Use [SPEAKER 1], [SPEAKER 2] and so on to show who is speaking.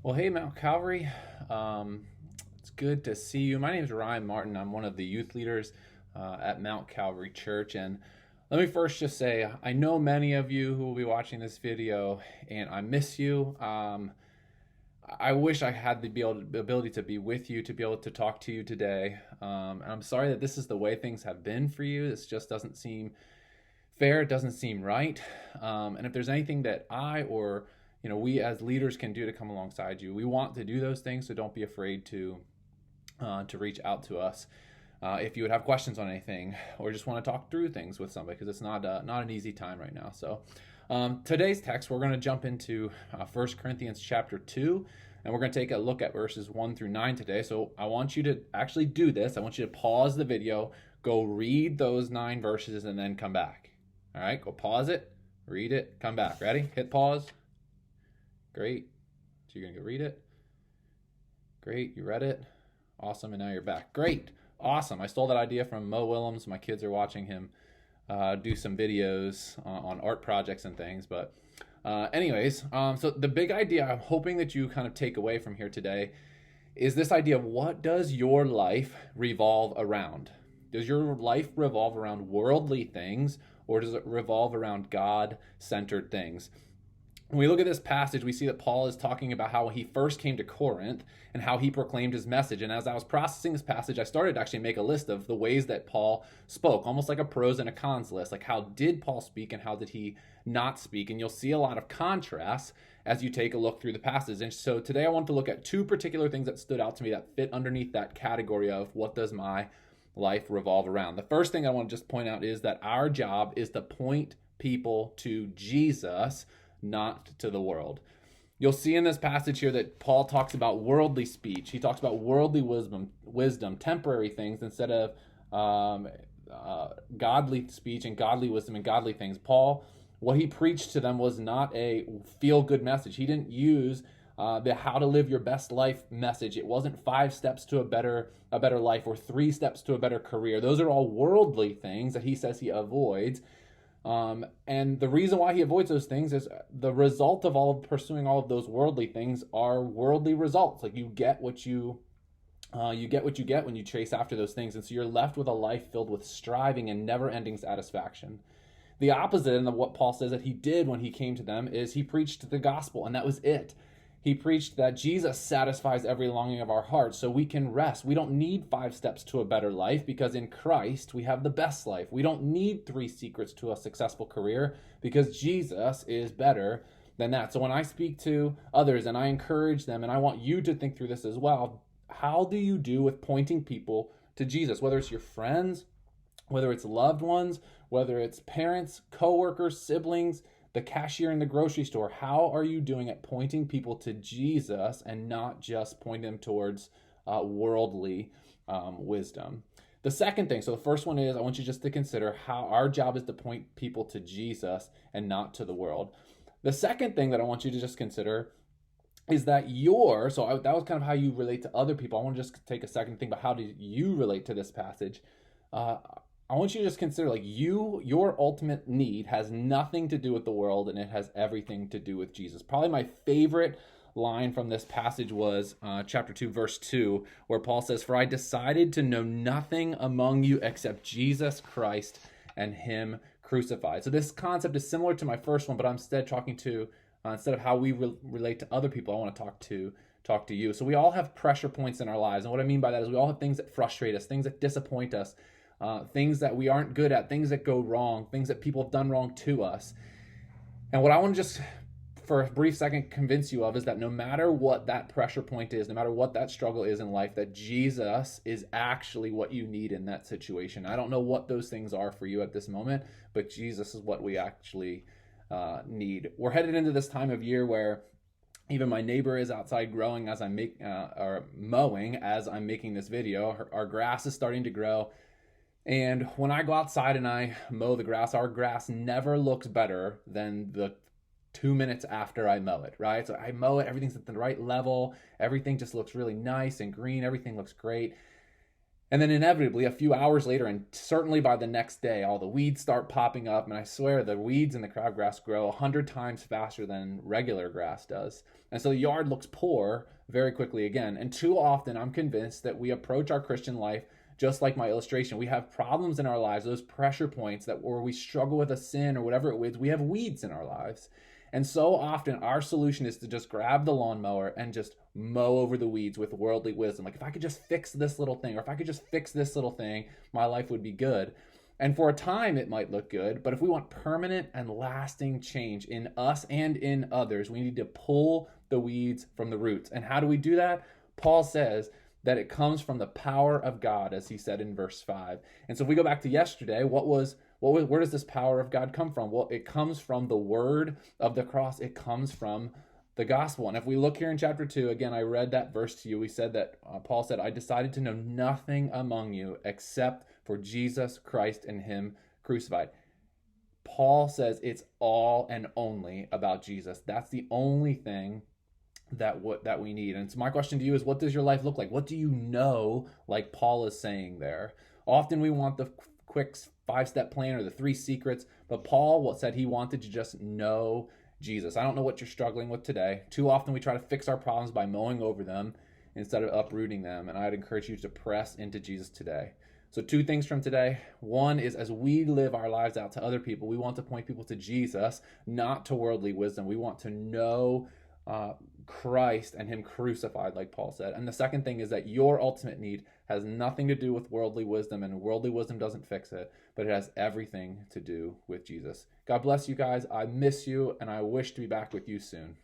[SPEAKER 1] Well, hey, Mount Calvary. It's good to see you. My name is Ryan Martin. I'm one of the youth leaders at Mount Calvary Church. And let me first just say, I know many of you who will be watching this video, and I miss you. I wish I had the ability to be with you, to be able to talk to you today. And I'm sorry that this is the way things have been for you. This just doesn't seem fair. It doesn't seem right. And if there's anything that I or we as leaders can do to come alongside you, we want to do those things. So don't be afraid to reach out to us if you would have questions on anything or just want to talk through things with somebody, because it's not an easy time right now. So today's text, we're going to jump into 1 Corinthians chapter 2. And we're going to take a look at verses 1 through 9 today. So I want you to actually do this. I want you to pause the video, go read those 9 verses, and then come back. All right, go pause it, read it, come back. Ready? Hit pause. Great. So you're going to go read it. Great. You read it. Awesome. And now you're back. Great. Awesome. I stole that idea from Mo Willems. My kids are watching him do some videos on art projects and things. But so the big idea I'm hoping that you kind of take away from here today is this idea of, what does your life revolve around? Does your life revolve around worldly things, or does it revolve around God-centered things? When we look at this passage, we see that Paul is talking about how he first came to Corinth and how he proclaimed his message. And as I was processing this passage, I started to actually make a list of the ways that Paul spoke, almost like a pros and a cons list. Like, how did Paul speak and how did he not speak? And you'll see a lot of contrasts as you take a look through the passage. And so today I want to look at 2 particular things that stood out to me that fit underneath that category of, what does my life revolve around? The first thing I want to just point out is that our job is to point people to Jesus, not to the world. You'll see in this passage here that Paul talks about worldly speech. He talks about worldly wisdom, temporary things, instead of godly speech and godly wisdom and godly things. Paul, what he preached to them was not a feel-good message. He didn't use the how to live your best life message. It wasn't 5 steps to a better life or 3 steps to a better career. Those are all worldly things that he says he avoids. And the reason why he avoids those things is the result of pursuing all of those worldly things are worldly results. Like, you get what you get when you chase after those things. And so you're left with a life filled with striving and never-ending satisfaction. The opposite of what Paul says that he did when he came to them is he preached the gospel, and that was it. He preached that Jesus satisfies every longing of our hearts, so we can rest. We don't need 5 steps to a better life, because in Christ we have the best life. We don't need 3 secrets to a successful career, because Jesus is better than that. So when I speak to others and I encourage them, and I want you to think through this as well, how do you do with pointing people to Jesus? Whether it's your friends, whether it's loved ones, whether it's parents, coworkers, siblings, the cashier in the grocery store, how are you doing at pointing people to Jesus and not just pointing them towards worldly wisdom? The second thing, so the first one is, I want you just to consider how our job is to point people to Jesus and not to the world. The second thing that I want you to just consider is that that was kind of how you relate to other people. I want to just take a second to think about, how do you relate to this passage? I want you to just consider, like, your ultimate need has nothing to do with the world, and it has everything to do with Jesus. Probably my favorite line from this passage was chapter 2, verse 2, where Paul says, "For I decided to know nothing among you except Jesus Christ and him crucified." So this concept is similar to my first one, but I'm instead of how we relate to other people, I want to talk to you. So we all have pressure points in our lives. And what I mean by that is, we all have things that frustrate us, things that disappoint us, things that we aren't good at, things that go wrong, things that people have done wrong to us. And what I want to just, for a brief second, convince you of is that no matter what that pressure point is, no matter what that struggle is in life, that Jesus is actually what you need in that situation. I don't know what those things are for you at this moment, but Jesus is what we actually need. We're headed into this time of year where even my neighbor is outside growing as I'm mowing as I'm making this video. Our grass is starting to grow. And when I go outside and I mow the grass, our grass never looks better than the 2 minutes after I mow it, right? So I mow it, everything's at the right level, everything just looks really nice and green, everything looks great. And then inevitably, a few hours later, and certainly by the next day, all the weeds start popping up. And I swear the weeds in the crabgrass grow 100 times faster than regular grass does. And so the yard looks poor very quickly again. And too often, I'm convinced that we approach our Christian life just like my illustration. We have problems in our lives, those pressure points that where we struggle with a sin or whatever it is, we have weeds in our lives. And so often our solution is to just grab the lawnmower and just mow over the weeds with worldly wisdom. Like, if I could just fix this little thing, or if I could just fix this little thing, my life would be good. And for a time, it might look good. But if we want permanent and lasting change in us and in others, we need to pull the weeds from the roots. And how do we do that? Paul says that it comes from the power of God, as he said in verse 5. And so if we go back to yesterday, where does this power of God come from? Well, it comes from the word of the cross. It comes from the gospel. And if we look here in chapter 2, again, I read that verse to you. We said that Paul said, I decided to know nothing among you except for Jesus Christ and him crucified. Paul says it's all and only about Jesus. That's the only thing that we need. And so my question to you is, what does your life look like? What do you know, like Paul is saying there? Often we want the quick 5-step plan or the 3 secrets, but Paul said he wanted to just know Jesus. I don't know what you're struggling with today. Too often we try to fix our problems by mowing over them instead of uprooting them, and I'd encourage you to press into Jesus today. So 2 things from today. One is, as we live our lives out to other people, we want to point people to Jesus, not to worldly wisdom. We want to know Christ and him crucified, like Paul said. And the second thing is that your ultimate need has nothing to do with worldly wisdom, and worldly wisdom doesn't fix it, but it has everything to do with Jesus. God bless you guys. I miss you, and I wish to be back with you soon.